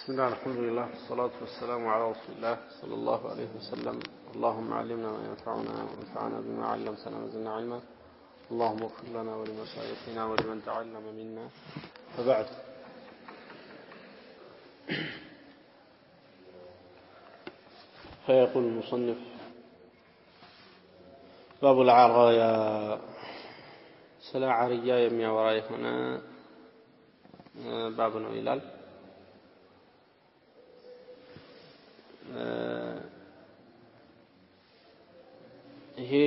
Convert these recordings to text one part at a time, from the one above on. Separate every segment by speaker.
Speaker 1: بسم الله الحمد لله والصلاة والسلام على رسول الله صلى الله عليه وسلم. اللهم علمنا ما ينفعنا وانفعنا بما علمتنا وزدنا علما. اللهم اغفر لنا ولمشايخنا ولمن تعلم منا. فبعد، فيقول المصنف: باب العرايا. سلا عريا يميا وراي هنا باب إلال هي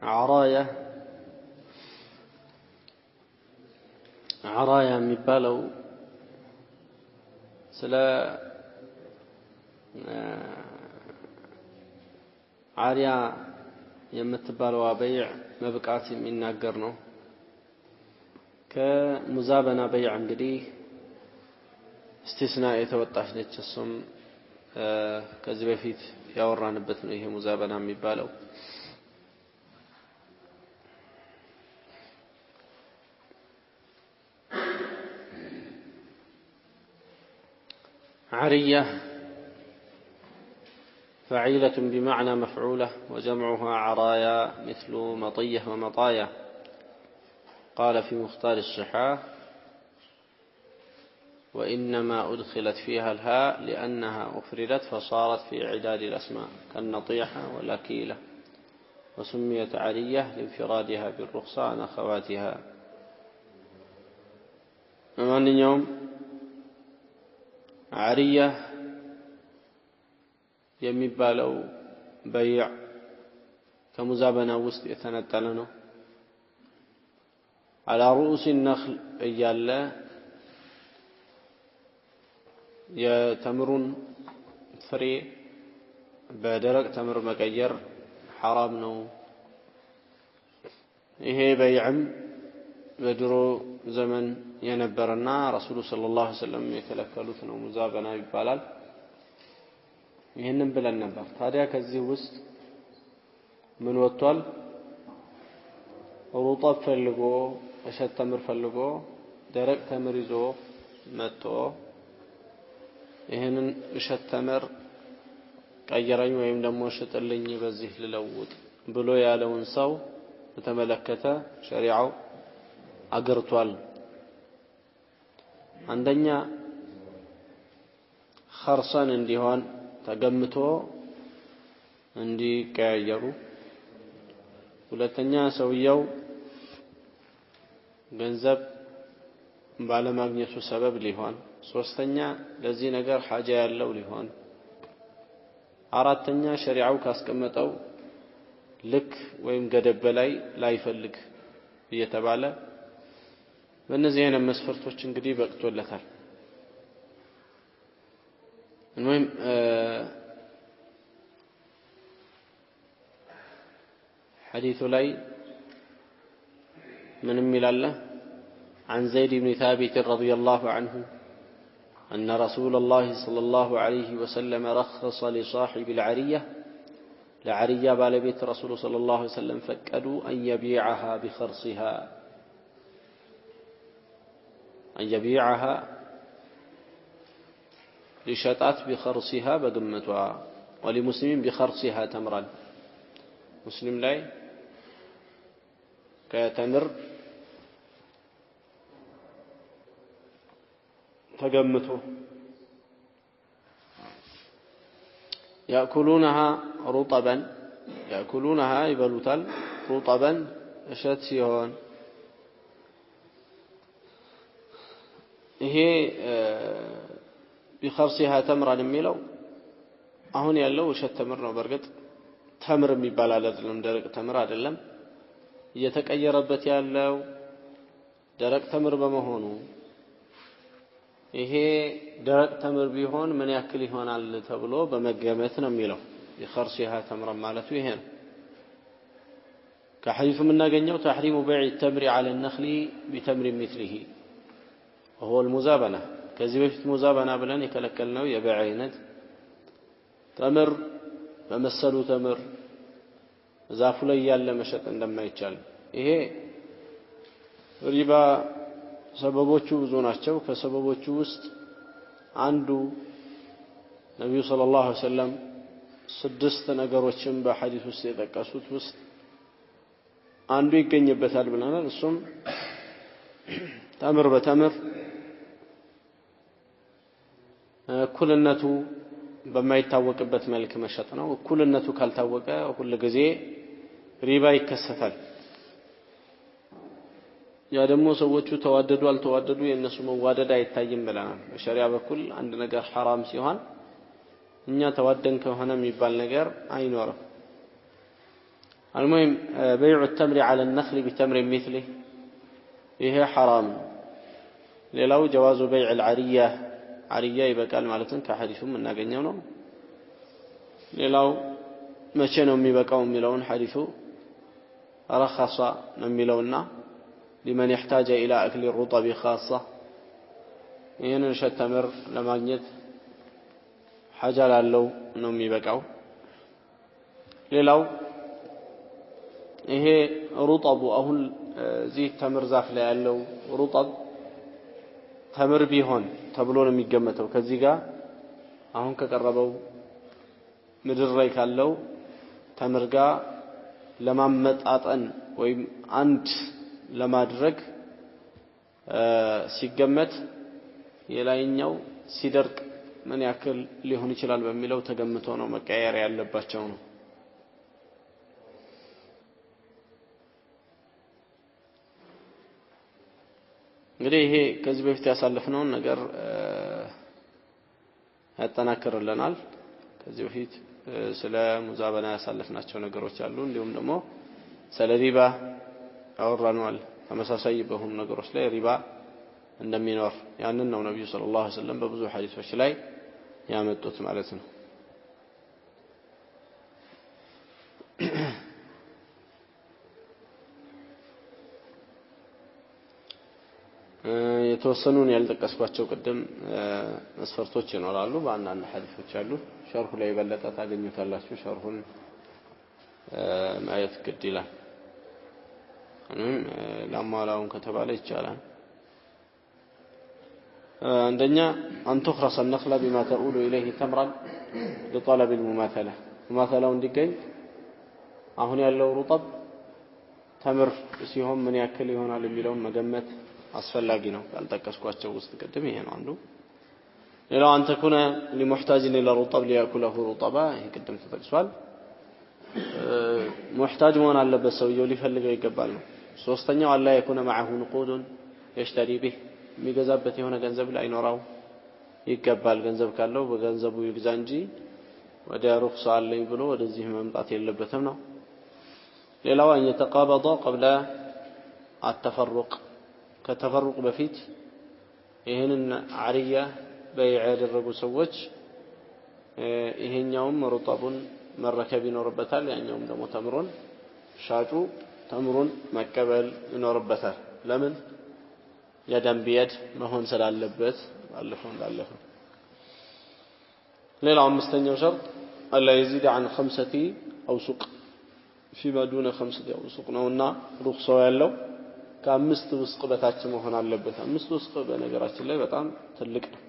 Speaker 1: عرايا የሚባለው ስለ عاريا የምትባለው በይዕ መብቃት የሚናገር ነው። ከሙዛበና በይዕ እንግዲህ استثناء የተወጣች ነች። እሱም ከዚህ በፊት ያወራንበት ነው። ይሄ ሙዛበና የሚባለው عرية فعيلة بمعنى مفعولة وجمعها عرايا مثل مطية ومطايا. قال في مختار الصحاح: وإنما أدخلت فيها الهاء لأنها أفردت فصارت في عداد الأسماء كالنطيحة والأكيلة، وسميت عرية لانفرادها بالرخصة عن أخواتها. ومن يوم عرية የሚባለው በይዕ ከሙዛበና ውስጥ የተነጠለ ነው። على رؤوس النخل እያለ የተምሩን ፍሬ በደረቅ ተምር መቀየር حرام ነው። ይሄ በይዕም በድሮ ዘመን የነበረና ረሱሉ ሰለላሁ ዐለይሂ ወሰለም የከለከሉት ነው። ሙዛበና ይባላል። ይሄንን ብለን ነበር። ታዲያ ከዚህ ውስጥ ምን ወጥቷል? ሩጠብ ፈልጎ እሸት ተምር ፈልጎ ደረቅ ተምር ይዞ መጥቶ ይሄንን እሸት ተምር ቀየረኝ ወይም ደግሞ ሽጥልኝ በዚህ ልለውጥ ብሎ ያለውን ሰው በተመለከተ ሸሪዓው አገርቷል። አንደኛ خرصን እንዲሆን ተገምቶ እንዲቀያየሩ፣ ሁለተኛ ሰውየው ገንዘብ ባለማግኘቱ ሰበብ ሊሆን፣ ሶስተኛ ለዚህ ነገር ሐጃ ያለው ሊሆን፣ አራተኛ ሸሪዓው ካስቀመጠው ልክ ወይም ገደብ በላይ ላይፈልግ እየተባለ በእነዚህ አይነት መስፈርቶች እንግዲህ በቅቶለታል። المهم حديث لي من الله عن زيد بن ثابت رضي الله عنه أن رسول الله صلى الله عليه وسلم رخص لصاحب العرية لعرية بالبيت رسول صلى الله عليه وسلم فكدوا أن يبيعها بخرصها، أن يبيعها لشطات بخرصها بقمتها، ولمسلم بخرصها تمرا. مسلم لا كتمر تقمته يأكلونها رطبا، يأكلونها يبلوتال رطبا أشتسيهون. هي بخرصها تمرا የሚለው አሁን ያለው እሸት ተምር ነው። በርግጥ ተምር የሚባል አይደለም፣ ደረቅ ተምር አይደለም። እየተቀየረበት ያለው ደረቅ ተምር በመሆኑ ይሄ ደረቅ ተምር ቢሆን ምን ያክል ይሆናል ተብሎ በመገመት ነው የሚለው። بخرصها تمرا ማለቱ ይሄ ነው። ከሐዲሱ የምናገኘው تحريم بيع التمر على النخل بتمر مثله وهو المزابنة። ከዚህ በፊት ሙዛበና ብለን የከለከልነው የበይዕ አይነት ተምር በመሰሉ ተምር ዛፉ ላይ ያለ መሸጥ እንደማይቻል። ይሄ ሪባ ሰበቦቹ ብዙ ናቸው። ከሰበቦቹ ውስጥ አንዱ ነብዩ ሰለላሁ ዐለይሂ ወሰለም ስድስት ነገሮችን በሐዲስ ውስጥ የጠቀሱት ውስጥ አንዱ ይገኝበታል ብለናል። እሱም ተምር በተምር እኩልነቱ በማይታወቅበት መልክ መሸጥ ነው። እኩልነቱ ካልታወቀ ሁሉ ጊዜ ሪባ ይከሰታል። ያ ደግሞ ሰዎቹ ተዋደዱ አልተዋደዱ የነሱ መዋደድ አይታይም ብለናል። በሸሪዓ በኩል አንድ ነገር حرام ሲሆን እኛ ተዋደን ከሆነ የሚባል ነገር አይኖርም። المهم بيع التمر على النخل بتمر مثله ይሄ حرام። ሌላው جواز بيع العرية عرية ይበቃል ማለትን ከሐዲሱም እናገኘው ነው። ሌላው መቼ ነው የሚበቃው የሚለውን ሐዲሱ رخص ነው የሚለውና لمن يحتاج إلى أكل الرطب خاصة ይሄንን ሸተምር ለማግኘት ሐጃ ላለው ነው የሚበቃው። ሌላው ይሄ ሩጠቡ አሁን እዚህ ተምር ዛፍ ላይ ያለው ሩጠብ ተምር ቢሆን ተብሎ ነው የሚገመተው። ከዚህ ጋር አሁን ከቀረበው ምድር ላይ ካለው ተምር ጋር ለማመጣጠን ወይም አንድ ለማድረግ ሲገመት የላይኛው ሲደርቅ ምን ያክል ሊሆን ይችላል በሚለው ተገምቶ ነው መቀየር ያለባቸው ነው። እንግዲህ ይሄ ከዚህ በፊት ያሳለፍነውን ነገር ያጠናክርልናል። ከዚህ በፊት ስለ ሙዛበና ያሳለፍናቸው ነገሮች አሉ። እንዲሁም ደግሞ ስለ ሪባ አወራናል። ተመሳሳይ በሆኑ ነገሮች ላይ ሪባ እንደሚኖር ያንን ነው ነብዩ ሰለላሁ ዐለይሂ ወሰለም በብዙ ሐዲሶች ላይ ያመጡት ማለት ነው። የተወሰኑን ያልጠቀስኳቸው ቅድም መስፈርቶች ይኖራሉ። በአንዳንድ ሐዲሶች አሉ። ሸርሁ ላይ በለጠ ታገኙታላችሁ። ሸርሁን ማየት ግድ ይላል። ለማላውን ከተባለ ይቻላል። عندنا أن تخرص النخلة بما تؤول إليه تمرا لطلب المماثلة. مماثلة እንዲገኝ አሁን ያለው ሩጠብ ተምር ሲሆን ምን ያክል ይሆናል የሚለውን መገመት አስፈላጊ ነው። ያልጠቀስኳቸው ውስጥ ቅድም ይሄ ነው አንዱ። ሌላው أن تكون لمحتاج إلى الرطب ليأكله رطبا ይሄ ቅድም ተጠቅሷል። محتاج መሆን አለበት ሰውየው ሊፈልገው ይገባል ነው። ሶስተኛው አላ يكون معه نقود يشتري به የሚገዛበት የሆነ ገንዘብ ላይኖረው ይገባል። ገንዘብ ካለው በገንዘቡ ይግዛ እንጂ ወደ ሩክሳ አለኝ ብሎ ወደዚህ መምጣት የለበትም ነው። ሌላው أن يتقابض قبل التفرق ከተፈሩቅ በፊት ይሄንን አሪያ በይዓ ያደረጉ ሰዎች ይሄኛውም ሩጠቡን መረከብ ይኖርበታል። ያኛውም ደግሞ ተምሩን ሻጩ ተምሩን መቀበል ይኖርበታል። ለምን يدن بيد መሆን ስላለበት ባለፈው እንዳለፈው። ሌላው አምስተኛው ሸርጥ አላ يزيد عن 5 أوسق فيما دون 5 أوسق ነውና ሩክሳው ያለው ከአምስት ውስቅ በታች መሆን አለበት። አምስት ውስቅ በነገራችን ላይ በጣም ትልቅ ነው።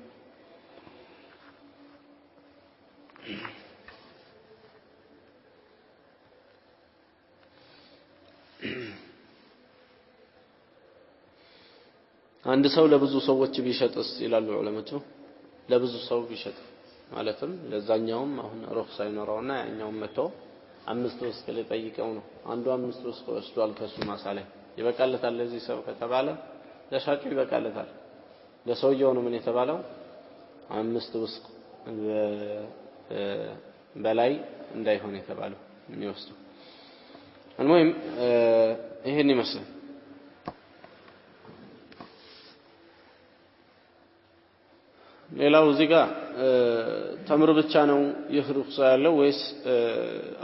Speaker 1: አንድ ሰው ለብዙ ሰዎች ቢሸጥስ ይላሉ ዑለማዎቹ። ለብዙ ሰው ቢሸጥ ማለትም ለዛኛውም አሁን ሩክሳ ይኖረውና ያኛውም መጥቶ አምስት ውስጥ ሊጠይቀው ነው። አንዱ አምስት ውስጥ ወስዷል ከሱ ማሳ ላይ ይበቃለታል ለዚህ ሰው ከተባለ ለሻጩ ይበቃለታል። ለሰውየው ነው ምን የተባለው አምስት ውስጥ በላይ እንዳይሆን የተባለው የሚወስዱ። المهم ይሄን ይመስላል። ሌላው እዚህ ጋር ተምር ብቻ ነው ይخرخ ያለው ወይስ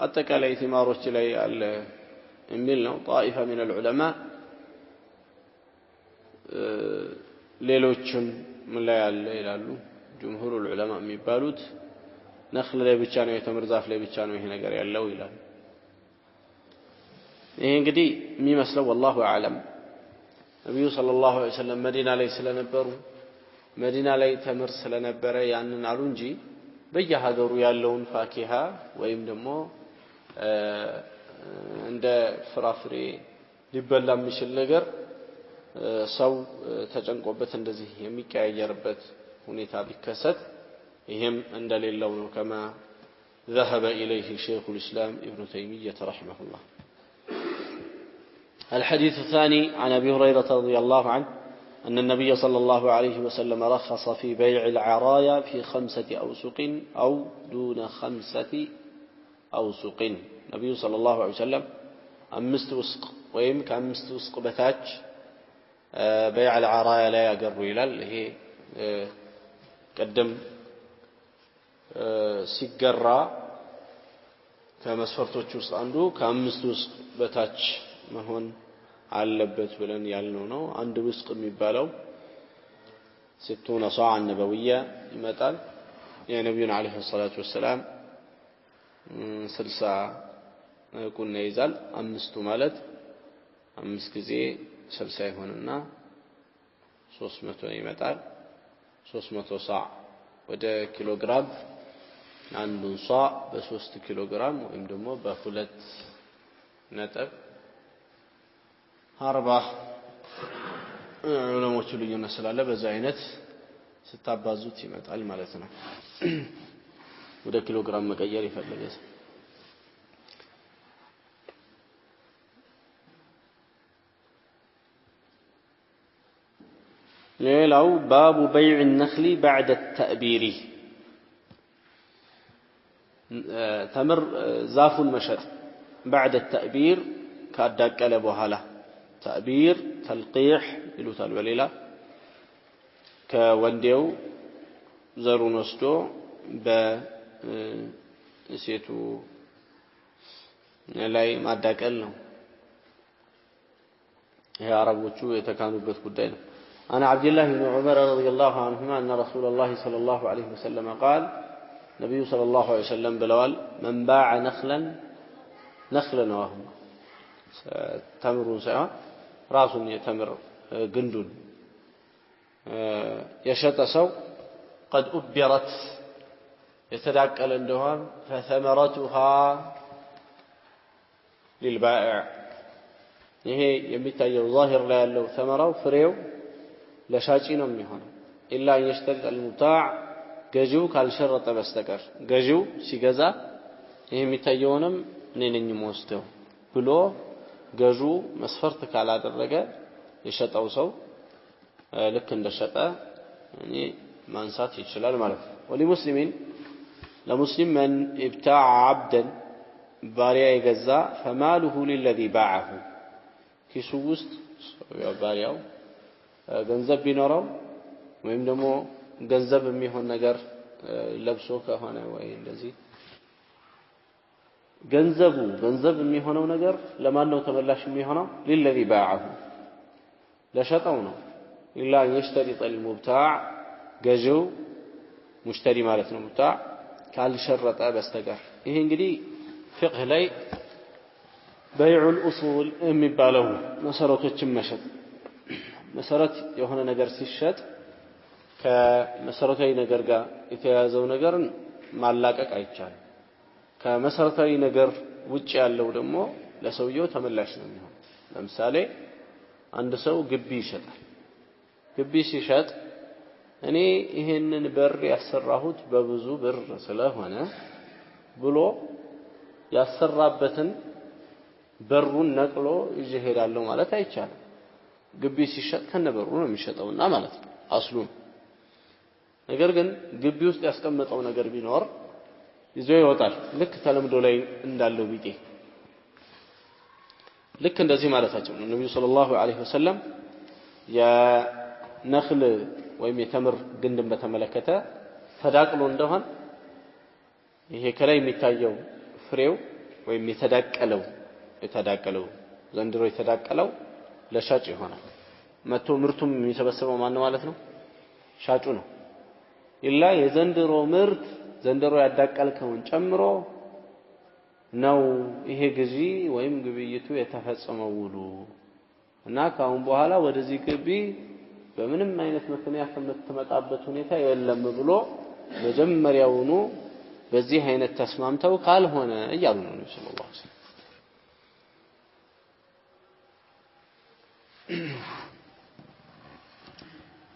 Speaker 1: አጠቃላይ ቲማሮች ላይ አለ የሚል ነው። طائفة من العلماء ሌሎችም ምን ላይ አለ ይላሉ። ጅምሁሩ العلماء የሚባሉት ነخل ላይ ብቻ ነው የተምር ዛፍ ላይ ብቻ ነው ይሄ ነገር ያለው ይላሉ። ይሄ እንግዲህ የሚመስለው والله اعلم ነብዩ ሰለላሁ ዐለይሂ ወሰለም መዲና ላይ ስለነበሩ መዲና ላይ ተምር ስለነበረ ያንን አሉ እንጂ በየሀገሩ ያለውን ፋኪሃ ወይም ደግሞ እንደ ፍራፍሬ ሊበላ የሚችል ነገር ሰው ተጨንቆበት እንደዚህ የሚቀያየርበት ሁኔታ ቢከሰት ይሄም እንደሌለው ነው كما ذهب إليه شيخ الإسلام ابن تيمية رحمه الله. الحديث الثاني عن أبي هريرة رضي الله عنه أن النبي صلى الله عليه وسلم رخص في بيع العرايا في 5 أوسق أو دون 5 أوسق. النبي صلى الله عليه وسلم 5 وسق ويم ك5 وسق بتاج بيع العرايا لا يقر ይላል ይሄ ቀደም ሲገራ ከመስፈርቶች ውስጥ አንዱ ከ5 ውስጥ በታች መሆን አለበት ብለን ያልነው ነው። አንድ ውስጥ የሚባለው 60 صاع النبوية ይመጣል የነብዩን አለይሂ ሰላቱ ወሰለም 60 ቁና ይዛል። አምስቱ ማለት 5 ጊዜ 60 ይሆንና 300 ይመጣል። 300 صاع ወደ ኪሎ ግራም አንዱን صاع በ3 ኪሎ ግራም ወይም ደግሞ በ2 ነጥብ 40 ዑለሞቹ ልዩነት ስላለ በዛ አይነት ስታባዙት ይመጣል ማለት ነው። ወደ ኪሎ ግራም መቀየር ይፈልጋል። ሌላው ባቡ በይዕ النخل بعد التأبير ተምር ዛፉን መሸጥ بعد التأبير ካዳቀለ በኋላ ተأبير ተልقيح ይሉታል በሌላ ከወንዴው ዘሩን ወስዶ በሴቱ ላይ ማዳቀል ነው። ይሄ አረቦቹ የተካኑበት ጉዳይ ነው። أنا عبد الله بن عمر رضي الله عنهما أن رسول الله صلى الله عليه وسلم قال النبي صلى الله عليه وسلم بلوال من باع نخلا وهم تمر سواء راس يتمر قندون يشت سو قد أبرت يتداكل عندها فثمرتها للبائع هي يمتاجر ظاهر لا لو ثمره فريو ለሻጪ ነው የሚሆነው ኢላ يشترط المبتاع ገዢው ካልሸረጠ በስተቀር ገዢው ሲገዛ ይሄ የሚታየውንም እኔ ነኝ የምወስደው ብሎ ገዢው መስፈርት ካላደረገ የሸጠው ሰው ልክ እንደሸጠ እኔ ማንሳት ይችላል ማለት ነው። ወለሙስሊሚን ለሙስሊም من ابتاع عبدا ባሪያ የገዛ فماله للذي باعه ኪሱ ውስጥ ባሪያው ገንዘብ ቢኖረው ወይም ደግሞ ገንዘብ የሚሆን ነገር ለብሶ ከሆነ ወይ እንደዚህ ገንዘብ የሚሆነው ነገር ለማን ነው ተመላሽ የሚሆነው? للذي باعه ለሸጠው ነው። ኢላ يشترط المبتاع ገዢው ሙሽተሪ ማለት ነው ሙብታዕ ካልሸረጠ በስተቀር። ይሄ እንግዲህ ፍቅህ ላይ በይዑል ኡሱል የሚባለው መሰረቶችን መሸጥ መሰረት የሆነ ነገር ሲሸጥ ከመሰረታዊ ነገር ጋር የተያያዘው ነገርን ማላቀቅ አይቻልም። ከመሰረታዊ ነገር ውጭ ያለው ደግሞ ለሰውየው ተመላሽ ነው የሚሆነው። ለምሳሌ አንድ ሰው ግቢ ይሸጣል። ግቢ ሲሸጥ እኔ ይሄንን በር ያሰራሁት በብዙ ብር ስለሆነ ብሎ ያሰራበትን በሩን ነቅሎ ይዤ ሄዳለሁ ማለት አይቻልም። ግቢ ሲሸጥ ከነበሩ ነው የሚሸጠውና ማለት ነው አስሉ። ነገር ግን ግቢ ውስጥ ያስቀመጠው ነገር ቢኖር ይዞ ይወጣል። ልክ ተለምዶ ላይ እንዳለው ቢጤ ልክ እንደዚህ ማለታቸው ነው። ነብዩ ሰለላሁ ዐለይሂ ወሰለም የነኽል ወይም የተምር ግንድን በተመለከተ ተዳቅሎ እንደሆነ ይሄ ከላይ የሚታየው ፍሬው ወይም የተዳቀለው ዘንድሮ የተዳቀለው ለሻጭ ይሆናል። መቶ ምርቱም የሚሰበስበው ማን ነው ማለት ነው? ሻጩ ነው። ኢላ የዘንድሮ ምርት ዘንድሮ ያዳቀልከውን ጨምሮ ነው ይሄ ግዢ ወይም ግብይቱ የተፈጸመው ውሉ እና ካሁን በኋላ ወደዚህ ግቢ በምንም አይነት ምክንያት የምትመጣበት ሁኔታ የለም ብሎ መጀመሪያውኑ በዚህ አይነት ተስማምተው ካልሆነ እያሉ ነው ነብዩ ሰለላሁ ዐለይሂ ወሰለም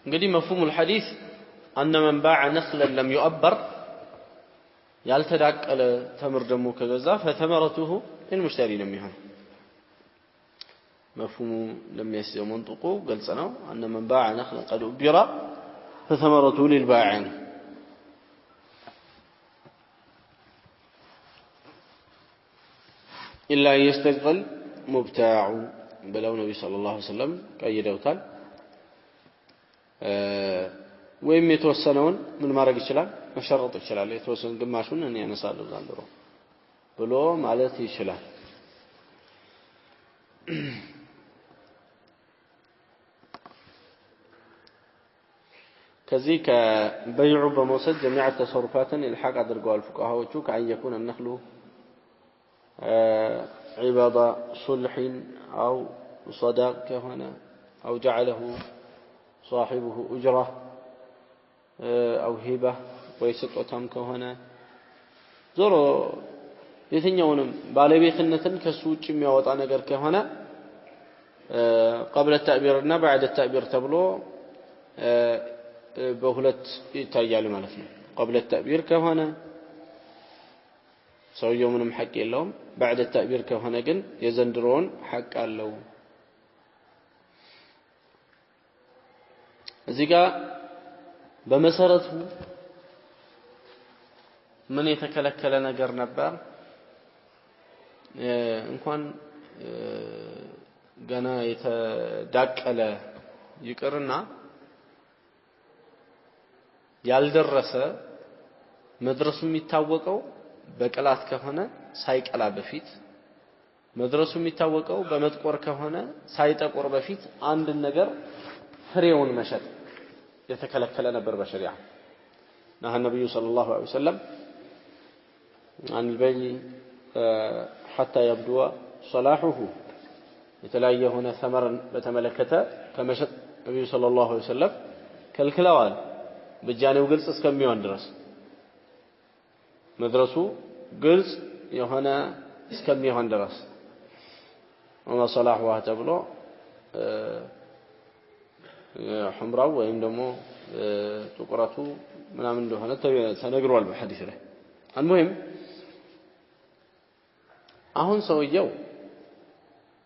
Speaker 1: እንግዲህ مفهوم الحديث أن من باع نخلا لم يؤبر ያልተዳቀለ ተምር ደግሞ ከገዛ فتمرته للمشتري لم يهن مفهوم لم يسير منطقه قلصنا أن من باع نخلا قد أبر فثمرته للبائع إلا أن يستقل مبتاع بلو النبي صلى الله عليه وسلم قيدوታል ወይም የተወሰነውን ምን ማድረግ ይችላል መሸረጥ ይችላል የተወሰነ ግማሹን እኔ ያነሳለሁ ዘንድሮ ብሎ ማለት ይችላል ከዚህ ከበይዑ በመውሰድ جميع التصرفات الحاق አድርገዋል ፉቃሃዎቹ ከአን يكون النخل عباد صلح أو صداق كهنا أو جعله صاحبه أجرة أو هبة ويسقطهم كهنا زورو يتنيونم بالبيخنة كسوق የሚያወጣ ነገር ከሆነ قبل التعبير እና بعد التعبير ተብሎ በሁለት ይታያል ማለት ነው قبل التعبير ከሆነ ሰውየው ምንም ሐቅ የለውም بعد التعبير ከሆነ ግን የዘንድሮውን ሐቅ አለው እዚህ ጋር በመሰረቱ ምን የተከለከለ ነገር ነበር እንኳን ገና የተዳቀለ ይቅርና ያልደረሰ መድረሱ የሚታወቀው በቀላት ከሆነ ሳይቀላ በፊት መድረሱ የሚታወቀው በመጥቆር ከሆነ ሳይጠቆር በፊት አንድ ነገር ፍሬውን መሸጥ የተከለከለ ነበር በሸሪዓ نهى النبي صلى الله عليه وسلم عن البيع حتى يبدو صلاحه የተለያየ ሆነ ثمرን በተመለከተ ከመሸጥ ነብዩ ሰለላሁ ዐለይሂ ወሰለም ከልክለዋል በጃኔው ግልጽ እስከሚሆን ድረስ መድረሱ ግልጽ የሆነ እስከሚሆን ድረስ ወማ صلاحها ተብሎ حمراው ወይም ደግሞ ጥቁራቱ ምናምን እንደሆነ ተነግሯል በሐዲስ ላይ المهم አሁን ሰውየው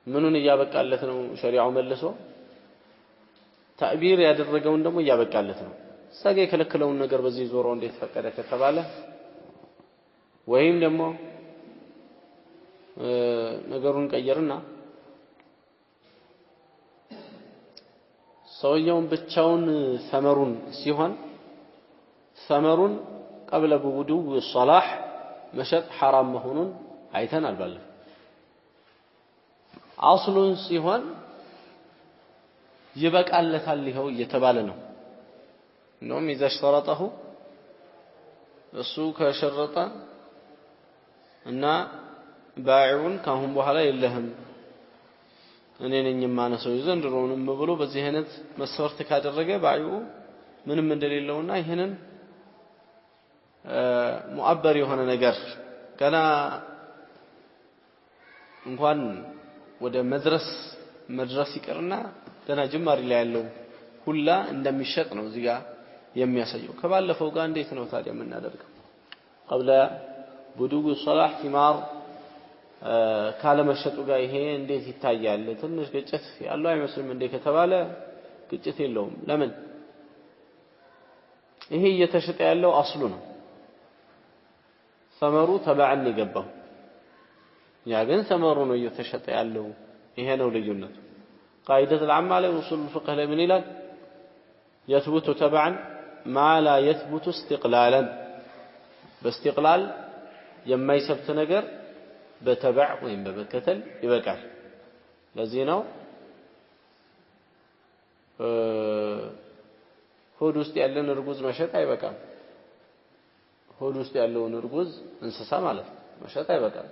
Speaker 1: ምኑን ያበቃለት ነው ሸሪዓው መልሶ ታዕቢር ያደረገውን ደግሞ ያበቃለት ነው ሰገ የከለከለውን ነገር በዚህ ዞሮ እንዴት ፈቀደ ከተባለ ወይም ደግሞ ነገሩን ቀየርና ሰውየውን ብቻውን ثمرون ሲሆን ثمرون قبل بوضوء الصلاح መሸጥ حرام መሆኑን አይተናል ባለፈው አስሉን ሲሆን ይበቃለታል ይሄው እየተባለ ነው እንደውም إذا اشترطه እሱ ከሸረጠ እና ባይዑን ካሁን በኋላ የለህም እኔ ነኝ ማነሰው ዘንድሮንም ብሎ በዚህ አይነት መስፈርት ካደረገ ባይዑ ምንም እንደሌለውና ይሄንን ሙአበር የሆነ ነገር ገና እንኳን ወደ መድረስ ይቀርና ገና ጅማሪ ላይ ያለው ሁላ እንደሚሸጥ ነው እዚህ ጋር የሚያሳየው ከባለፈው ጋር እንዴት ነው ታዲያ የምናደርገው قبل بدوء الصلاح ثمار ካለ መሸጡ ጋር ይሄ እንዴት ይታያል ትንሽ ግጭት ያለው አይመስልም እንዴ ከተባለ ግጭት የለውም ለምን ይሄ እየተሸጠ ያለው አስሉ ነው ثمሩ ተባዕን ይገባው ያ ግን ثمሩ ነው እየተሸጠ ያለው ይሄ ነው ልዩነቱ قاعده العامه على اصول الفقه ላይ ምን ይላል يثبت تبعا ما لا يثبت استقلالا باستقلال የማይሰብት ነገር በተባዕ ወይም በመከተል ይበቃል ለዚህ ነው ሆድ ውስጥ ያለን እርጉዝ መሸጥ አይበቃም ሆድ ውስጥ ያለውን እርጉዝ እንስሳ ማለት መሸጥ አይበቃም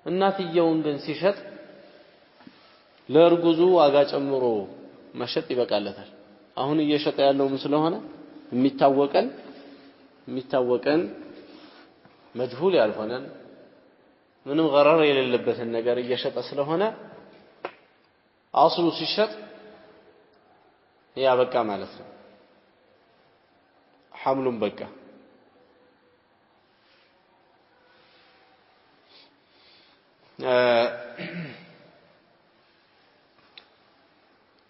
Speaker 1: እናትየውን ግን ሲሸጥ ለእርጉዙ ዋጋ ጨምሮ መሸጥ ይበቃለታል አሁን እየሸጠ ያለውም ስለሆነ የሚታወቀን መጅሁል ያልሆነን ምንም ገረር የሌለበትን ነገር እየሸጠ ስለሆነ አስሉ ሲሸጥ ያበቃ ማለት ነው ሐምሉን በቃ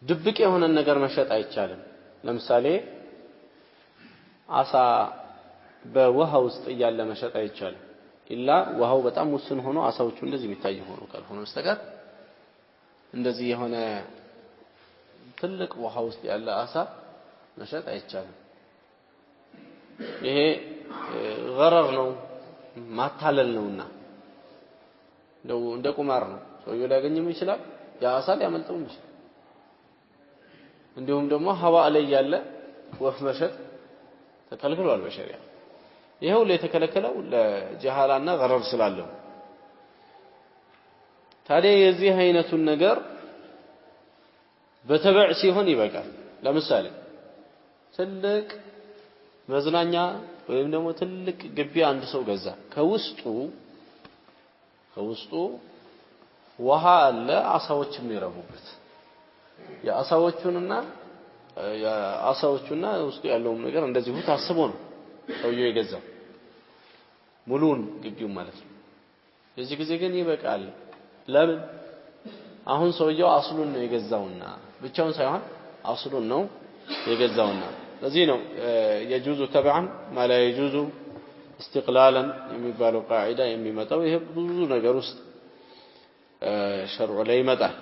Speaker 1: ድብቅ የሆነ ነገር መሸጥ አይቻልም ለምሳሌ አሳ በውሃ ውስጥ እያለ መሸጥ አይቻልም ኢላ ውሃው በጣም ውስን ሆኖ አሳዎቹ እንደዚህ የሚታይ ሆኖ ካልሆነ በስተቀር እንደዚህ የሆነ ትልቅ ውሃ ውስጥ ያለ አሳ መሸጥ አይቻልም ይሄ ገረር ነው ማታለል ነውና እንደ ቁማር ነው ሰውየው ሊያገኝም ይችላል ያ አሳ ሊያመልጠው ይችላል እንዲሁም ደግሞ ሀዋ ላይ ያለ ወፍ መሸጥ ተከልክሏል በሸሪዓ ይሄው ለተከለከለው ለጀሃላና ገረር ስላለው ታዲያ የዚህ አይነቱን ነገር በተበዕ ሲሆን ይበቃል ለምሳሌ ትልቅ መዝናኛ ወይም ደግሞ ትልቅ ግቢ አንድ ሰው ገዛ ከውስጡ ውሃ አለ አሳዎች የሚረቡበት የአሳዎቹና ውስጡ ያለው ነገር እንደዚሁ ታስቦ ነው ሰውየው የገዛው ሙሉን ግቢው ማለት ነው የዚህ ጊዜ ግን ይበቃል ለምን አሁን ሰውየው አስሉን ነው የገዛውና ብቻውን ሳይሆን አስሉን ነው የገዛውና ለዚህ ነው يجوز تبعا ما لا يجوز استقلالا የሚባለው ቃዒዳ የሚመጣው ይሄ ብዙ ነገር ውስጥ ሸርዑ ላይ ይመጣል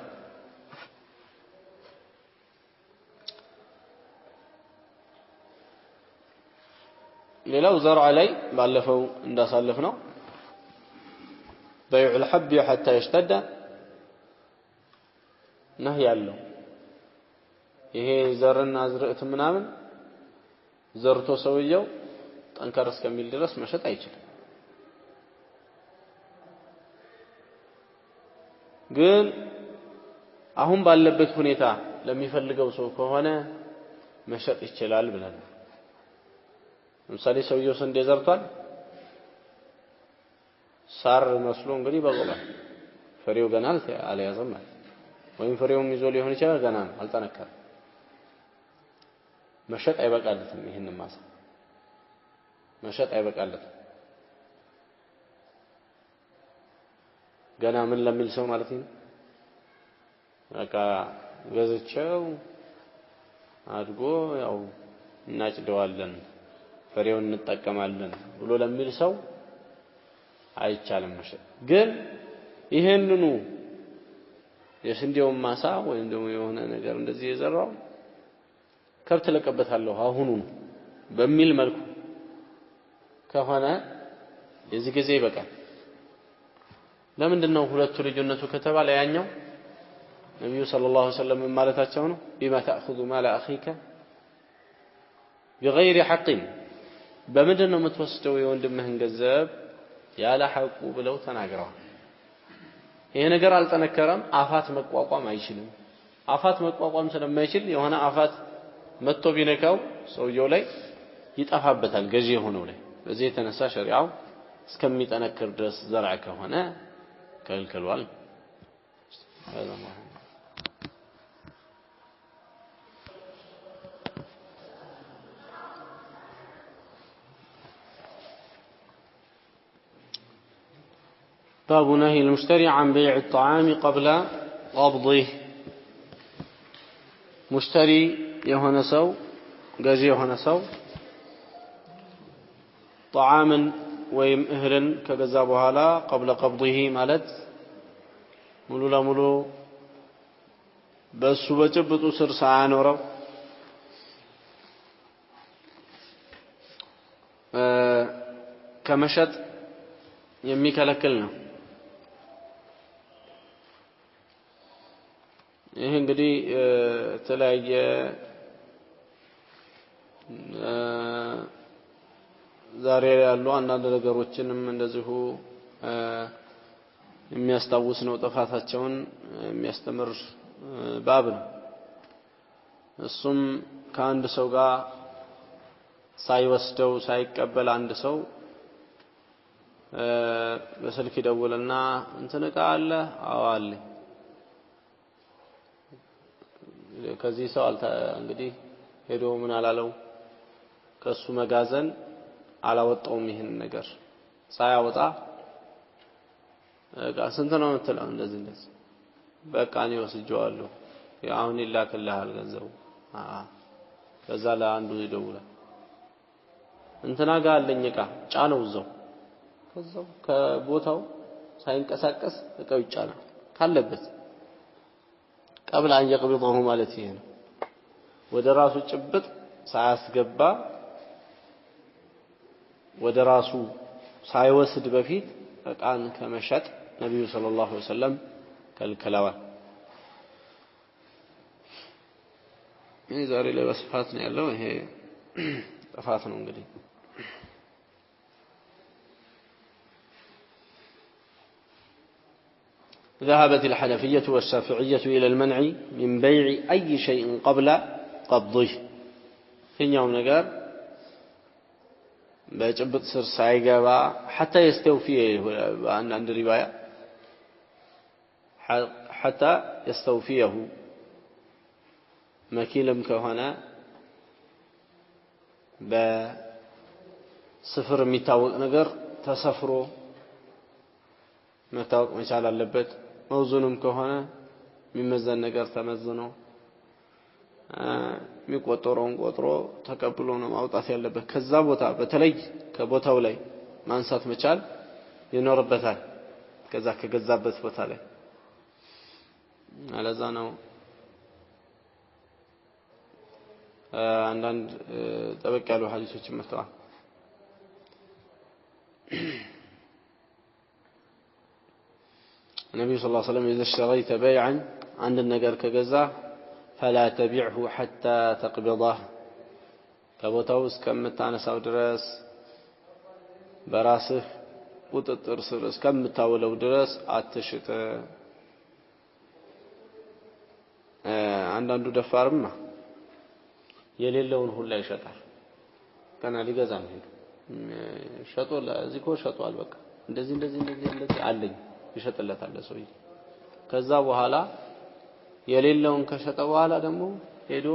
Speaker 1: ሌላው ዘርዓ ላይ ባለፈው እንዳሳለፍ ነው بيع الحب حتى يشتد نهي ያለው ይሄ ዘርና አዝርዕት ምናምን ዘርቶ ሰውየው ጠንከር እስከሚል ድረስ መሸጥ አይችልም ግን አሁን ባለበት ሁኔታ ለሚፈልገው ሰው ከሆነ መሸጥ ይችላል ብለን ለምሳሌ ሰውየው ስንዴ ዘርቷል ሳር መስሎ እንግዲህ በቆሏል ፍሬው ገና አልያዘም ማለት ወይም ፍሬውም ይዞ ሊሆን ይችላል ገና አልጠነከረም መሸጥ አይበቃለትም ይሄንን ማሳ መሸጥ አይበቃለትም ገና ምን ለሚል ሰው ማለት ነው በቃ ገዝቼው አድጎ ያው እናጭደዋለን ፍሬውን እንጠቀማለን ብሎ ለሚል ሰው አይቻልም መሸጥ ግን ይሄንኑ የስንዴውን ማሳ ወይም ደግሞ የሆነ ነገር እንደዚህ የዘራው ከብት ለቀበታለሁ አሁኑ በሚል መልኩ ከሆነ የዚህ ጊዜ ይበቃል ለምንድነው ሁለቱ ልዩነቱ ከተባለ ያኛው ነብዩ ሰለላሁ ዐለይሂ ወሰለም ማለታቸው ነው بما تاخذ مال اخيك بغير حق በምንድነው የምትወስደው የወንድምህን ገንዘብ ያለ ሐቁ ብለው ተናግረዋል ይሄ ነገር አልጠነከረም አፋት መቋቋም አይችልም አፋት መቋቋም ስለማይችል የሆነ አፋት መጥቶ ቢነካው ሰውየው ላይ ይጣፋበታል ገዢ የሆነው ላይ በዚህ የተነሳ ሸሪዓው እስከሚጠነክር ድረስ ዘርዓ ከሆነ ከልክሏል باب نهي المشتري عن بيع الطعام قبل قبضه مشتري يهون سو جاجي يهون سو طعاما ويم اهلا كجزا بهالا قبل قبضه مالت ሙሉ ለሙሉ በሱ በጭብጡ ስር ሳያኖረው ከመሸጥ የሚከለክል ነው ይሄ እንግዲህ ተለያየ ዛሬ ያሉ አንዳንድ ነገሮችንም እንደዚሁ የሚያስታውስ ነው ጥፋታቸውን የሚያስተምር ባብ ነው እሱም ከአንድ ሰው ጋር ሳይወስደው ሳይቀበል አንድ ሰው በስልክ ይደውልና እንትን ዕቃ አለ አዎ አለ ከዚህ ሰው እንግዲህ ሄዶ ምን አላለው ከሱ መጋዘን አላወጣውም ይሄን ነገር ሳያወጣ ዕቃ ስንት ነው የምትለው እንደዚህ በቃ ነው ወስጄዋለሁ አሁን ይላክልሃል ገንዘቡ ከዛ ለአንዱ ይደውላል እንትና ጋር አለኝ ዕቃ ጫነው እዛው ከዛው ከቦታው ሳይንቀሳቀስ ዕቃው ይጫናል ካለበት قبل أن يقبضه ማለት ይሄ ነው ወደ ራሱ ጭብጥ ሳያስገባ ወደ ራሱ ሳይወስድ በፊት ዕቃን ከመሸጥ ነብዩ ሰለላሁ ዐለይሂ ወሰለም ከልክለዋል ይሄ ዛሬ ላይ በስፋት ነው ያለው ይሄ ጥፋት ነው እንግዲህ ذهبت الحنفية والشافعية إلى المنع من بيع أي شيء قبل قبضه يوم نقر بجبت سر سايقا حتى يستوفيه عند الرواية حتى يستوفيه مكيلم كهنا بصفر ميتاوق نقر تسفرو متاوق مشال اللبت موزونم كهنا ممزن نقر تمزنو የሚቆጠረውን ቆጥሮ ተቀብሎ ነው ማውጣት ያለበት ከዛ ቦታ በተለይ ከቦታው ላይ ማንሳት መቻል ይኖርበታል ከዛ ከገዛበት ቦታ ላይ አለዛ ነው አንዳንድ ጠበቅ ያሉ ሐዲሶችን መጥተዋል النبي صلى الله عليه وسلم إذا اشتريت بيعا عند النجار كجزا فلا تبيعه حتى تقبضه كبوتاوس كم تانساو درس براسه ቁጥጥር ስር እስከምታውለው ድረስ አትሽጥ አንዳንዱ ደፋርማ የሌለውን ሁሉ ይሸጣል ገና ሊገዛ ነው ሸጦላ እዚህ ኮ ሸጧል በቃ እንደዚህ አለኝ ይሸጥለታል ሰውዬ ከዛ በኋላ የሌለውን ከሸጠ በኋላ ደግሞ ሄዶ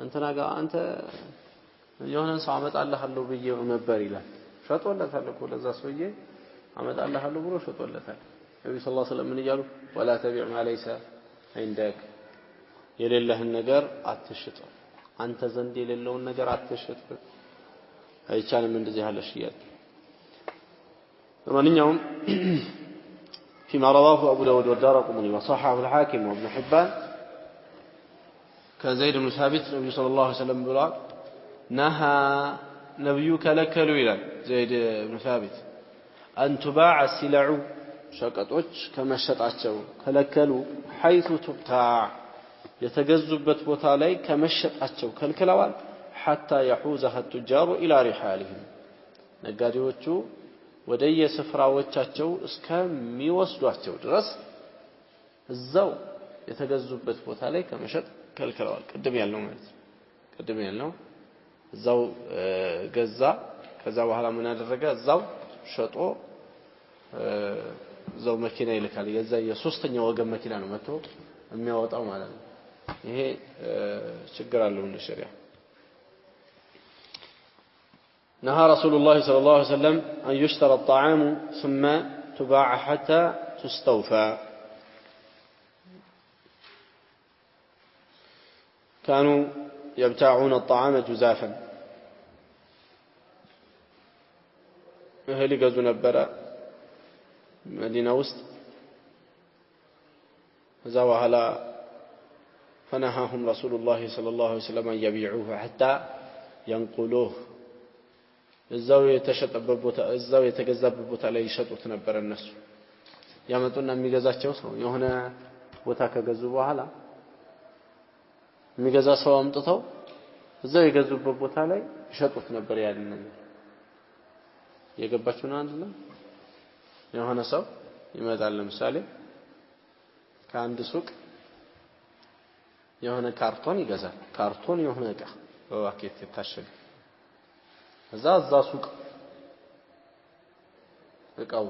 Speaker 1: እንትና ጋር አንተ የሆነን ሰው አመጣልሃለሁ ብዬው ነበር ይላል ሸጦለታል እኮ ለዛ ሰውዬ አመጣልሃለሁ ብሎ ሸጦለታል ነብዩ ሰለላሁ ዐለይሂ ወሰለም ምን ይያሉ ወላ ተቢዕ ማ ለይሰ عندك የሌለህን ነገር አትሽጥ አንተ ዘንድ የሌለውን ነገር አትሽጥ አይቻልም እንደዚህ ያለ ሽያጭ ለማንኛውም فيما رواه أبو داود والدارقطني وصححه الحاكم وابن حبان كزيد بن ثابت النبي صلى الله عليه وسلم قال نهى نبيك لكلوا إلى زيد بن ثابت أن تباع السلع شقطوች ከመሸጣቸው ከለከሉ حيث تبتاع የተገዙበት ቦታ ላይ ከመሸጣቸው ከልክለዋል حتى يحوزها التجار إلى رحالهم ነጋዴዎቹ ወደየ ስፍራዎቻቸው እስከሚወስዷቸው ድረስ እዛው የተገዙበት ቦታ ላይ ከመሸጥ ከልክለዋል ቅድም ያለው ማለት ቅድም ያለው እዛው ገዛ ከዛ በኋላ ምን አደረገ እዛው ሸጦ እዛው መኪና ይልካል የዛ የሶስተኛው ወገን መኪና ነው መጥቶ የሚያወጣው ማለት ነው ይሄ ችግር አለው እንደ ሸሪዓ نهى رسول الله صلى الله عليه وسلم أن يشترى الطعام ثم تباع حتى تستوفى كانوا يبتاعون الطعام جزافا أهل يقزوا نبرا مدينة وسط زاوها لا فنهاهم رسول الله صلى الله عليه وسلم أن يبيعوه حتى ينقلوه እዛው የተሸጠበት ቦታ እዛው የተገዛበት ቦታ ላይ ይሸጡት ነበር እነሱ ያመጡና የሚገዛቸው ሰው የሆነ ቦታ ከገዙ በኋላ የሚገዛ ሰው አምጥተው እዛው የገዙበት ቦታ ላይ ይሸጡት ነበር ያንን ነገር የገባችሁና አንድ ነው የሆነ ሰው ይመጣል ለምሳሌ ከአንድ ሱቅ የሆነ ካርቶን ይገዛል ካርቶን የሆነ እቃ በፓኬት የታሸገ እዛ ሱቅ እቃው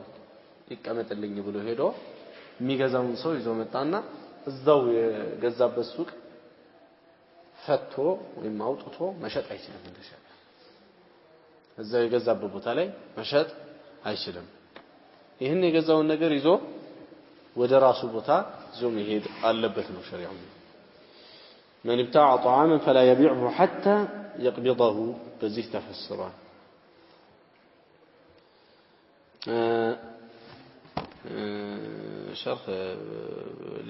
Speaker 1: ይቀመጥልኝ ብሎ ሄዶ የሚገዛውን ሰው ይዞ መጣና እዛው የገዛበት ሱቅ ፈቶ ወይም አውጥቶ መሸጥ አይችልም እንደሻለ እዛው የገዛበት ቦታ ላይ መሸጥ አይችልም ይሄን የገዛውን ነገር ይዞ ወደ ራሱ ቦታ ይዞ መሄድ አለበት ነው ሸሪዓው من ابتاع طعاما فلا يبيعه حتى يقبضه بزيه تفسرا شرح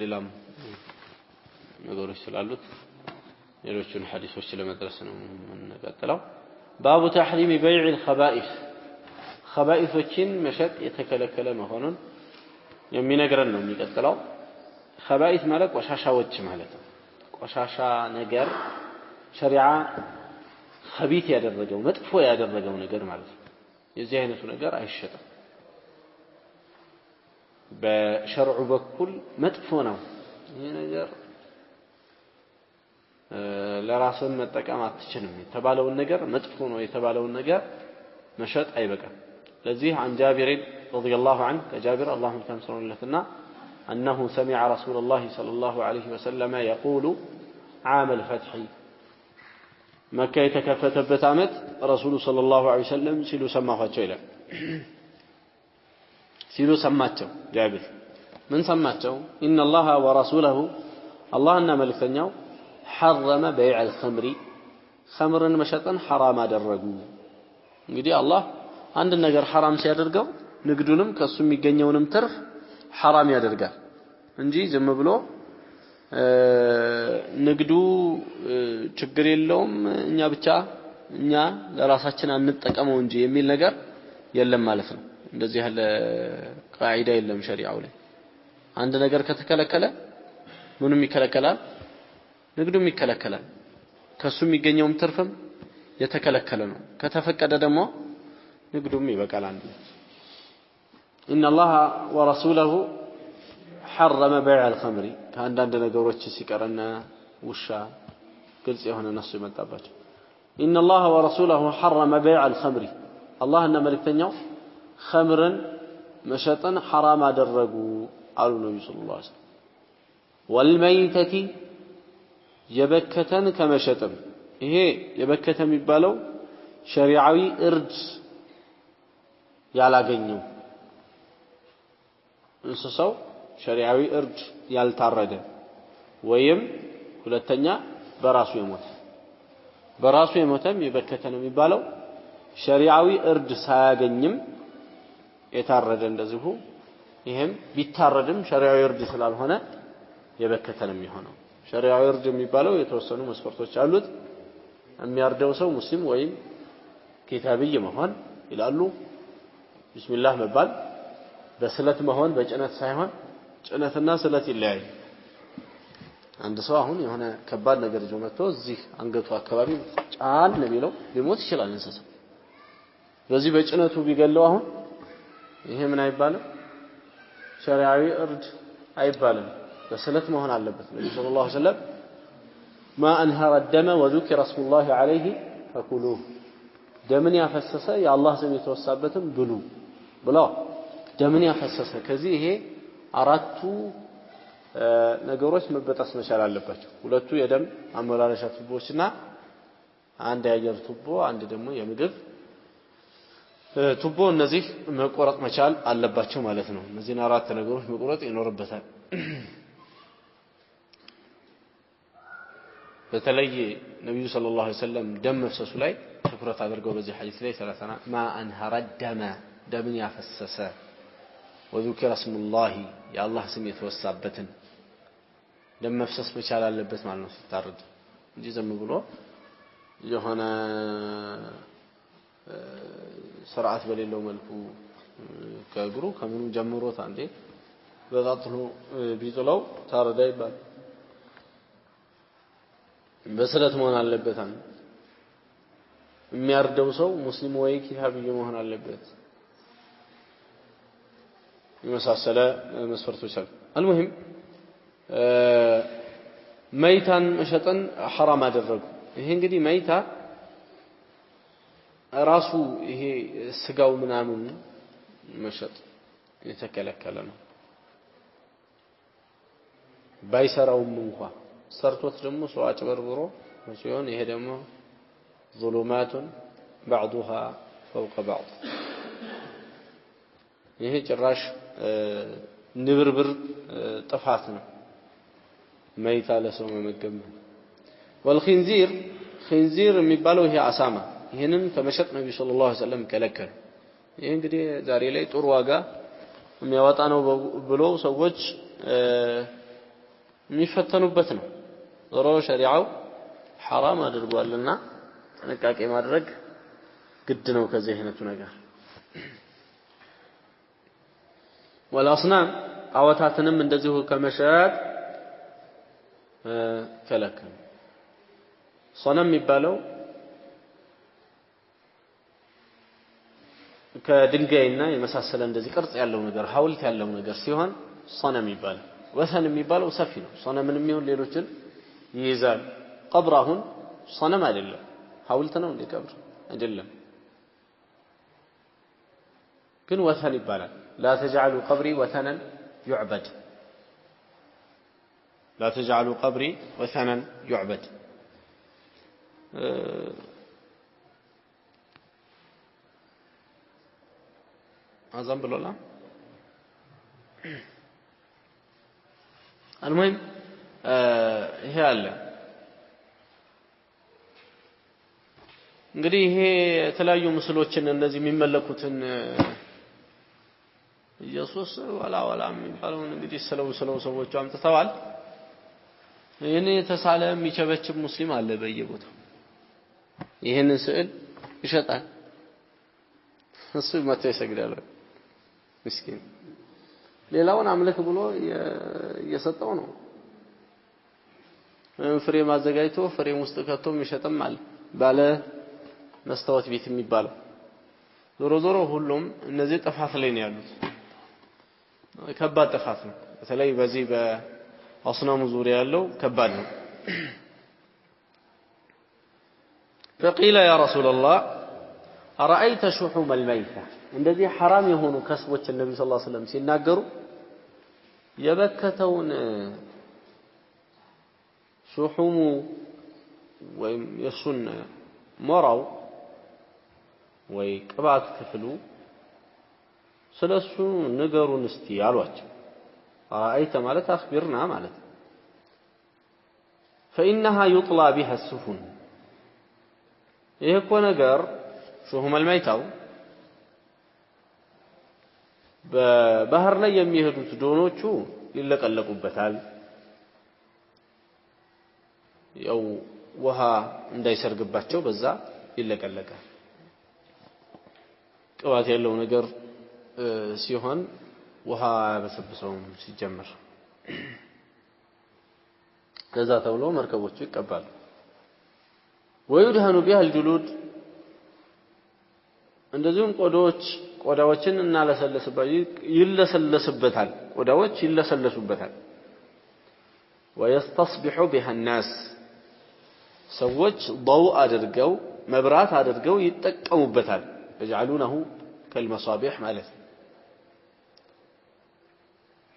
Speaker 1: للام ነገሮች ስላሉት ሌሎችን ሐዲሶች ለመድረስ ነው የምንቀጥለው باب تحريم بيع الخبائث خبائثዎችን መሸጥ የተከለከለ መሆኑን የሚነግረን ነው የሚቀጥለው خبائث ማለት ቆሻሻዎች ማለት ነው ቆሻሻ ነገር ሸሪዓ خبيث ያደረገው መጥፎ ያደረገው ነገር ማለት ነው የዚህ አይነቱ ነገር አይሸጥም በሸርዑ በኩል መጥፎ ነው ይሄ ነገር ለራስን መጠቀም አትችልም የተባለውን ነገር መጥፎ ነው የተባለውን ነገር መሸጥ አይበቃም ለዚህ عن جابر رضي الله عنه كجابر اللهم تمسر لنا أنه سمع رسول الله صلى الله عليه وسلم يقول عام الفتح مكة يتكفتبت عمت رسول صلى الله عليه وسلم سيلو سماهاتشو إلى سيلو سماتشو جابر من سماتشو إن الله ورسوله الله أن ملكتنيو حرم بيع الخمر خمر مشطا حرام درجو እንግዲህ አላህ አንድ ነገር حرام ሲያደርገው ንግዱንም ከሱ የሚገኘውንም ትርፍ حرام ያደርጋል እንጂ ዝም ብሎ ንግዱ ችግር የለውም እኛ ለራሳችን አንጠቀመው እንጂ የሚል ነገር የለም ማለት ነው እንደዚህ ያለ ቃዒዳ የለም ሸሪዓው ላይ አንድ ነገር ከተከለከለ ምንም ይከለከላል ንግዱም ይከለከላል ከሱ የሚገኘውም ትርፍም የተከለከለ ነው ከተፈቀደ ደግሞ ንግዱም ይበቃል አንድ إن الله ورسوله حرم بيع الخمر كان عند ነገሮች ሲቀርና ውሻ ግልጽ የሆነ ነሱ ይመጣባቸው إن الله ورسوله حرم بيع الخمر الله እና መልእክተኛው خمرን መሸጥን حرام አደረጉ አሉ ነብዩ ሰለላሁ ዐለይሂ ወሰለም والميتة የበከተን ከመሸጥም ይሄ የበከተ የሚባለው ሸሪዓዊ እርድ ያላገኘው እንስሳው ሸሪዓዊ እርድ ያልታረደ ወይም ሁለተኛ በራሱ የሞተም የበከተ ነው የሚባለው ሸሪዓዊ እርድ ሳያገኝም የታረደ እንደዚሁ ይሄም ቢታረድም ሸሪዓዊ እርድ ስላልሆነ የበከተ ነው የሚሆነው ሸሪዓዊ እርድ የሚባለው የተወሰኑ መስፈርቶች አሉት የሚያርደው ሰው ሙስሊም ወይም ኪታብይ መሆን ይላሉ ቢስሚላህ መባል በስለት መሆን በጭነት ሳይሆን ጭነትና ስለት ይለያይ አንድ ሰው አሁን የሆነ ከባድ ነገር ይዞ መጥቶ እዚህ አንገቱ አካባቢ ጫን ለሚለው ሊሞት ይችላል እንሰሳ በዚህ በጭነቱ ቢገለው አሁን ይሄ ምን አይባልም ሸሪዓዊ እርድ አይባልም በስለት መሆን አለበት ነብዩ ሰለላሁ ዐለይሂ ወሰለም ما انهر الدم وذكر اسم الله عليه فكلوه ደምን ያፈሰሰ የአላህ ስም የተወሳበትም ብሉ ብለው ደምን ያፈሰሰ ከዚህ ይሄ አራቱ ነገሮች መበጠስ መቻል አለባቸው ሁለቱ የደም አመላለሻ ቱቦችና አንድ የአየር ቱቦ አንድ ደግሞ የምግብ ቱቦ እነዚህ መቆረጥ መቻል አለባቸው ማለት ነው እነዚህን አራት ነገሮች መቆረጥ ይኖርበታል በተለይ ነብዩ ሰለላሁ ዐለይሂ ወሰለም ደም መፍሰሱ ላይ ትኩረት አድርገው በዚህ ሐዲስ ላይ ሰላሳና ما انهر الدم ደምን ያፈሰሰ وذكر اسم الله يا الله ስም የተወሳበትን ደም መፍሰስ መቻል አለበት ማለት ነው ሲታረድ እንጂ ዝም ብሎ የሆነ ስርዓት በሌለው መልኩ ከእግሩ ከምኑ ጀምሮት አንዴ በዛጥሎ ቢጥለው ታረዳ ይባል በስለት መሆን አለበት የሚያርደው ሰው ሙስሊም ወይ ኪታብይ መሆን አለበት የመሳሰለ መስፈርቶች አሉ المهم መይታን መሸጥን حرام አደረጉ ይሄ እንግዲህ መይታ ራሱ ይሄ ስጋው ምናምን መሸጥ የተከለከለ ነው ባይሰራውም እንኳን ሰርቶት ደግሞ ሰው አጭበርብሮ ሲሆን ይሄ ደግሞ ظلمات بعضها فوق بعض ይሄ ጭራሽ ንብርብር ጥፋት ነው መይታ ለሰው መመገብ والخنزير خنزير የሚባለው ይሄ አሳማ ይሄንን ከመሸጥ ነብዩ ሰለላሁ ዐለይሂ ወሰለም ከለከሉ ይሄ እንግዲህ ዛሬ ላይ ጥሩ ዋጋ የሚያወጣ ነው ብሎ ሰዎች የሚፈተኑበት ነው ዞሮ ሸሪዓው حرام አድርጓልና ጥንቃቄ ማድረግ ግድ ነው ከዚህ አይነቱ ነገር والأصنام አዋታትንም እንደዚሁ ከመሸጥ ከለከሉ صنم የሚባለው ከድንጋይና የመሳሰለ እንደዚህ ቅርጽ ያለው ነገር ሐውልት ያለው ነገር ሲሆን صنم ይባላል ወሰን የሚባለው ሰፊ ነው صنمንም ይሁን ሌሎችን ይይዛል ቀብር አሁን صنم አይደለም ሐውልት ነው እንደ ቀብር አይደለም ግን ወሰን ይባላል لا تجعلوا قبري وثنا يعبد لا تجعلوا قبري وثنا يعبد أظن بالله المهم هي الله እንግዲህ ይሄ የተለያዩ ምስሎችን እነዚህ የሚመለኩትን ኢየሱስ ወላ የሚባለውን እንግዲህ ስለው ሰዎች አምጥተዋል ይሄን የተሳለ የሚቸበችብ ሙስሊም አለ በየቦታው ይሄን ስዕል ይሸጣል እሱ መጥቶ ይሰግዳል ምስኪን ሌላውን አምልክ ብሎ እየሰጠው ነው ፍሬም አዘጋጅቶ ፍሬም ውስጥ ከቶም ይሸጥም አለ ባለ መስታወት ቤት የሚባለው ዞሮ ሁሉም እነዚህ ጥፋት ላይ ነው ያሉት ከባድ ጥፋት ነው በተለይ በዚህ በአስናሙ ዙሪያ ያለው ከባድ ነው فقيل يا رسول الله أرأيت شحوم الميتة እንደዚህ حرام የሆኑ ከስቦች ነብዩ ሰለላሁ ዐለይሂ ወሰለም ሲናገሩ የበከተውን شحوم ወይም የሱን ሞራው ወይ ቅባት ክፍሉ ስለሱ ንገሩን እስቲ አሏቸው አራይተ ማለት አخبرنا ማለት فإنها يطلى بها السفن ይሄ እኮ ነገር شحوم الميتة በባህር ላይ የሚሄዱት ዶኖቹ ይለቀለቁበታል ያው ውሃ እንዳይሰርግባቸው በዛ ይለቀለቃል ቅባት ያለው ነገር ሲሆን ውሃ በሰብሰውም ሲጀመር ከዛ ተብሎ መርከቦቹ ይቀባሉ ويدهن بها الجلود እንደዚሁም ቆዳዎችን ይለሰለስበታል ቆዳዎች ይለሰለሱበታል ويستصبح بها الناس ሰዎች ضوء አድርገው መብራት አድርገው ይጠቀሙበታል يجعلونه كالمصابيح ማለት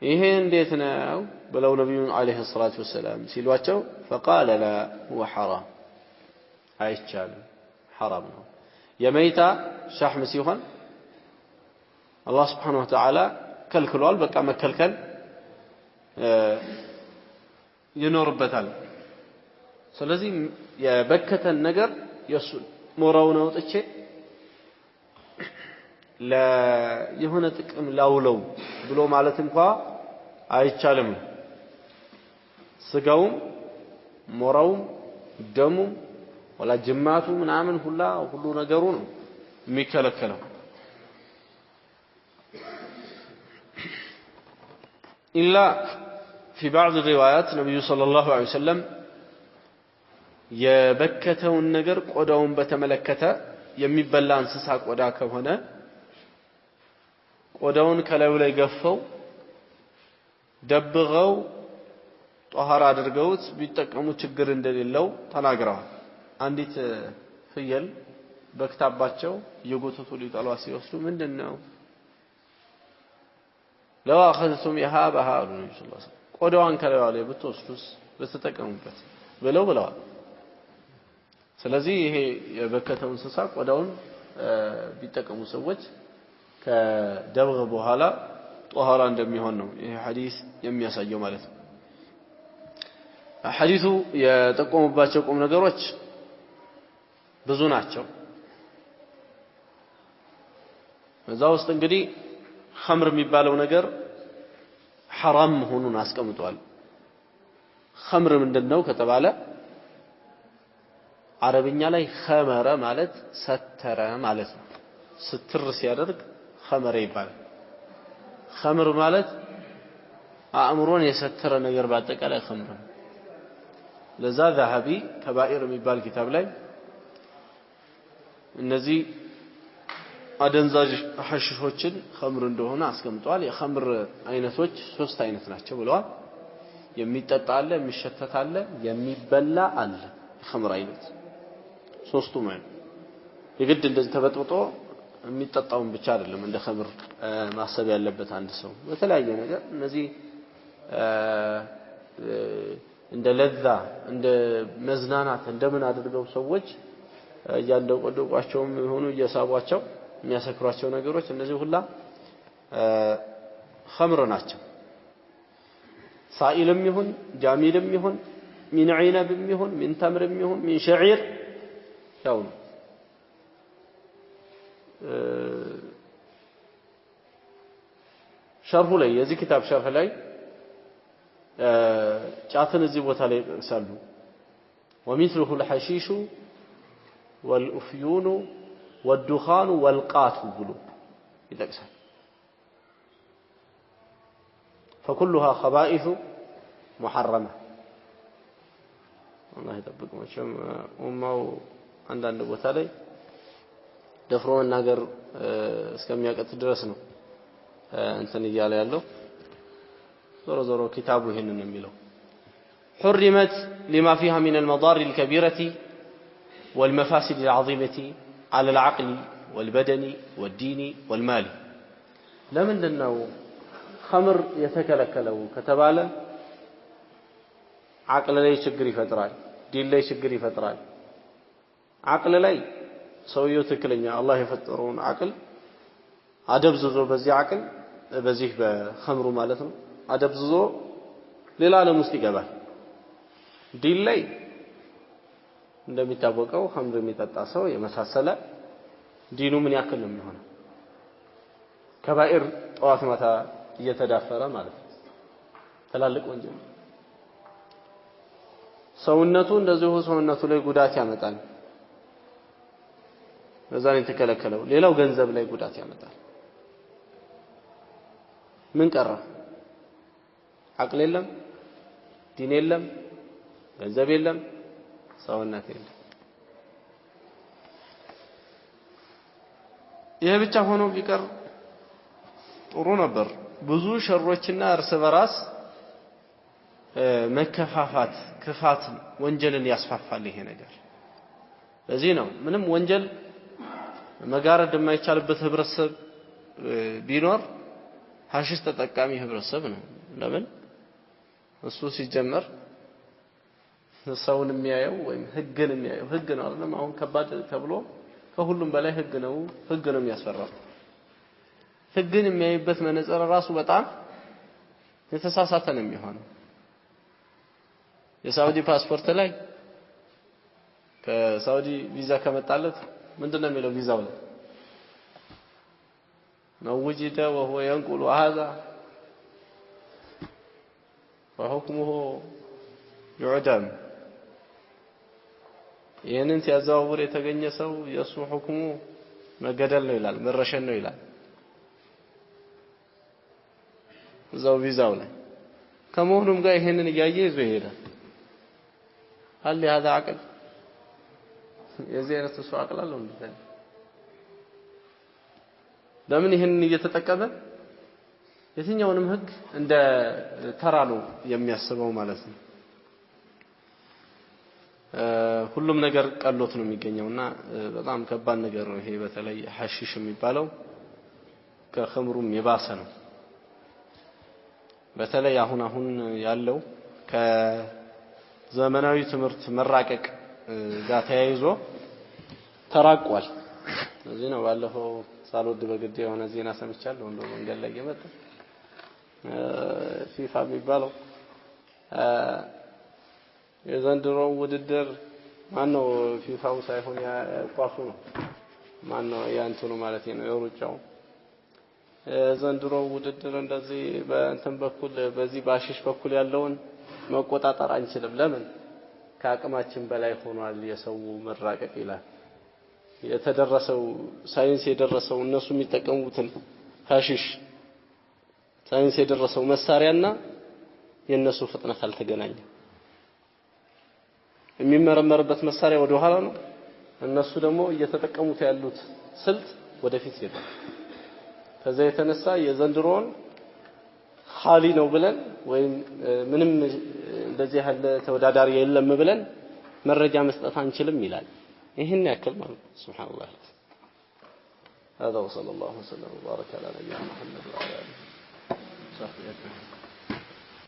Speaker 1: ይሄ እንዴት ነው ብለው ነብዩ አለይሂ ሰላቱ ወሰለም ሲሏቸው فقال لا هو حرام አይቻልም حرام ነው የመይታ ሻህም ሲሆን አላህ Subhanahu Wa Ta'ala ከልክሏል በቃ መከልከል ይኖርበታል ስለዚህ የበከተን ነገር የሱ ሞራውን አውጥቼ ለየሆነ ጥቅም ላውለው ብሎ ማለት እንኳን አይቻልም ስጋውም ሞራውም ደሙም ወላ ጅማቱ ምናምን ሁሉ ነገሩ ነው የሚከለከለው إلا في بعض الروايات النبي صلى الله عليه وسلم የበከተውን ነገር ቆዳውን በተመለከተ የሚበላ እንስሳ ቆዳ ከሆነ ቆዳውን ከላዩ ላይ ገፈው ደብገው ጧሃራ አድርገውት ቢጠቀሙ ችግር እንደሌለው ተናግረዋል አንዲት ፍየል በክታባቸው የጎተቱ ሊጠሏ ሲወስዱ ምንድነው ለው አخذتم يهابها ነብዩ ሰለላሁ ዐለይሂ ወሰለም ቆዳዋን ከላዩ ላይ ብትወስዱስ በተጠቀሙበት ብለዋል ስለዚህ ይሄ የበከተው እንስሳ ቆዳውን ቢጠቀሙ ሰዎች ከደብغ በኋላ ጧሃራ እንደሚሆን ነው ይሄ ሐዲስ የሚያሳየው ማለት ነው ሐዲሱ የጠቆሙባቸው ቁም ነገሮች ብዙ ናቸው እዛ ውስጥ እንግዲህ ኸምር የሚባለው ነገር حرام መሆኑን አስቀምጧል ኸምር ምንድነው ከተባለ አረብኛ ላይ ኸመረ ማለት ሰተረ ማለት ነው ስትር ሲያደርግ ኸመረ ይባላል ኸምር ማለት አእምሮን የሰተረ ነገር ባጠቃላይ ኸምር ነው ለዛ ذهبي ከባኢር የሚባል ኪታብ ላይ እነዚህ አደንዛዥ ሐሽሾችን ኸምር እንደሆነ አስቀምጧል የኸምር አይነቶች 3 አይነት ናቸው ብለዋል የሚጠጣ አለ የሚሸተት አለ የሚበላ አለ የኸምር አይነት ሶስቱም አይነት የግድ እንደዚህ ተበጥብጦ የሚጠጣውን ብቻ አይደለም እንደ ኸምር ማሰብ ያለበት አንድ ሰው በተለያየ ነገር እነዚህ እንደ ለዛ እንደ መዝናናት እንደምን አድርገው ሰዎች ያንደቆደቋቸውም ሆኑ እየሳቧቸው የሚያሰክሯቸው ነገሮች እነዚህ ሁላ ኸምር ናቸው ሳኢልም ይሁን ጃሚልም ይሁን ሚን ዒነብም ይሁን ሚን ተምርም ይሁን ሚን ሸዒር ያው ሸርሁ ላይ የዚህ ኪታብ ሸርህ ላይ ጫትን እዚህ ቦታ ላይ ይጠቅሳሉ ومثله الحشيش والأفيون والدخان والقات ብሎ ይጠቅሳል فكلها خبائث محرمة الله يطبق መቼም ኡማው አንዳንድ ቦታ ላይ ደፍሮ መናገር እስከሚያቀጥ ድረስ ነው እንትን ይያለ ያለው ዞሮ ኪታቡ ይሄንን ነው የሚለው حرمت لما فيها من المضار الكبيرة والمفاسد العظيمة على العقل والبدن والدين والمال لمندنو خمر يتكلكلو كتباله عقل ላይ ችግር ይፈጥራል ዲን ላይ ችግር ይፈጥራል عقل ላይ ሰውየው ትክክለኛ አላህ የፈጠረውን عقل አደብዝዞ በዚህ عقل በዚህ በخمሩ ማለት ነው አደብዝዞ ሌላ ዓለም ውስጥ ይገባል ዲን ላይ እንደሚታወቀው خمر የሚጠጣ ሰው የመሳሰለ ዲኑ ምን ያክል ነው የሚሆነው ከባኢር ጠዋት ማታ እየተዳፈረ ማለት ነው ተላልቅ ወንጀል ሰውነቱ እንደዚሁ ሰውነቱ ላይ ጉዳት ያመጣል በዛን የተከለከለው ሌላው ገንዘብ ላይ ጉዳት ያመጣል ምን ቀረ አቅል የለም ዲን የለም ገንዘብ የለም ሰውነት የለም ይሄ ብቻ ሆኖ ቢቀር ጥሩ ነበር ብዙ ሸሮችና እርስ በራስ መከፋፋት ክፋት ወንጀልን ያስፋፋል ይሄ ነገር ለዚህ ነው ምንም ወንጀል መጋረድ የማይቻልበት ህብረተሰብ ቢኖር ሐሽሽ ተጠቃሚ ህብረተሰብ ነው ለምን እሱ ሲጀመር ሰውን የሚያየው ወይም ህግን የሚያየው ህግ ነው አይደል አሁን ከባድ ተብሎ ከሁሉም በላይ ህግ ነው የሚያስፈራው ህግን የሚያይበት መነጽር ራሱ በጣም የተሳሳተ ነው የሚሆነው የሳውዲ ፓስፖርት ላይ ከሳውዲ ቪዛ ከመጣለት ምንድነው የሚለው ቪዛው ላይ ነው وجد وهو ينقل هذا فحكمه يعدم ይሄንን ሲያዛውር የተገኘ ሰው የሱ ሁክሙ መገደል ነው ይላል መረሸን ነው ይላል እዛው ቪዛው ላይ ከመሆኑም ጋር ይሄንን እያየ ይዞ ይሄዳል هل هذا عقل የዚህ አይነት ሰው አቅል አለው እንዴ ለምን ይሄንን እየተጠቀመ የትኛውንም ህግ እንደ ተራ ነው የሚያስበው ማለት ነው ሁሉም ነገር ቀሎት ነው የሚገኘውና በጣም ከባድ ነገር ነው ይሄ በተለይ ሐሺሽ የሚባለው ከኸምሩም የባሰ ነው በተለይ አሁን ያለው ከዘመናዊ ትምህርት መራቀቅ ጋር ተያይዞ ተራቋል እዚህ ነው ባለፈው ሳልወድ በግድ የሆነ ዜና ሰምቻለሁ እንደው መንገድ ላይ የመጣ ፊፋ የሚባለው የዘንድሮ ውድድር ማነው ፊፋው ሳይሆን ኳሱ ነው ማነው ያንተኑ ማለት ነው የሩጫው ዘንድሮ ውድድር እንደዚህ በእንትን በኩል በዚህ ባሽሽ በኩል ያለውን መቆጣጠር አንችልም ለምን ከአቅማችን በላይ ሆኗል የሰው መራቀቅ ይላል የተደረሰው ሳይንስ የደረሰው እነሱ የሚጠቀሙትን ሐሺሽ ሳይንስ የደረሰው መሳሪያና የነሱ ፍጥነት አልተገናኘ የሚመረመርበት መሳሪያ ወደ ኋላ ነው እነሱ ደግሞ እየተጠቀሙት ያሉት ስልት ወደፊት ይሄዳል ከዛ የተነሳ የዘንድሮን ኻሊ ነው ብለን ወይም ምንም እንደዚህ ያለ ተወዳዳሪ የለም ብለን መረጃ መስጠት አንችልም ይላል ይሄን ያክል ማለት ሱብሃንአላህ هذا وصلى الله وسلم وبارك على نبينا محمد وعلى اله وصحبه اجمعين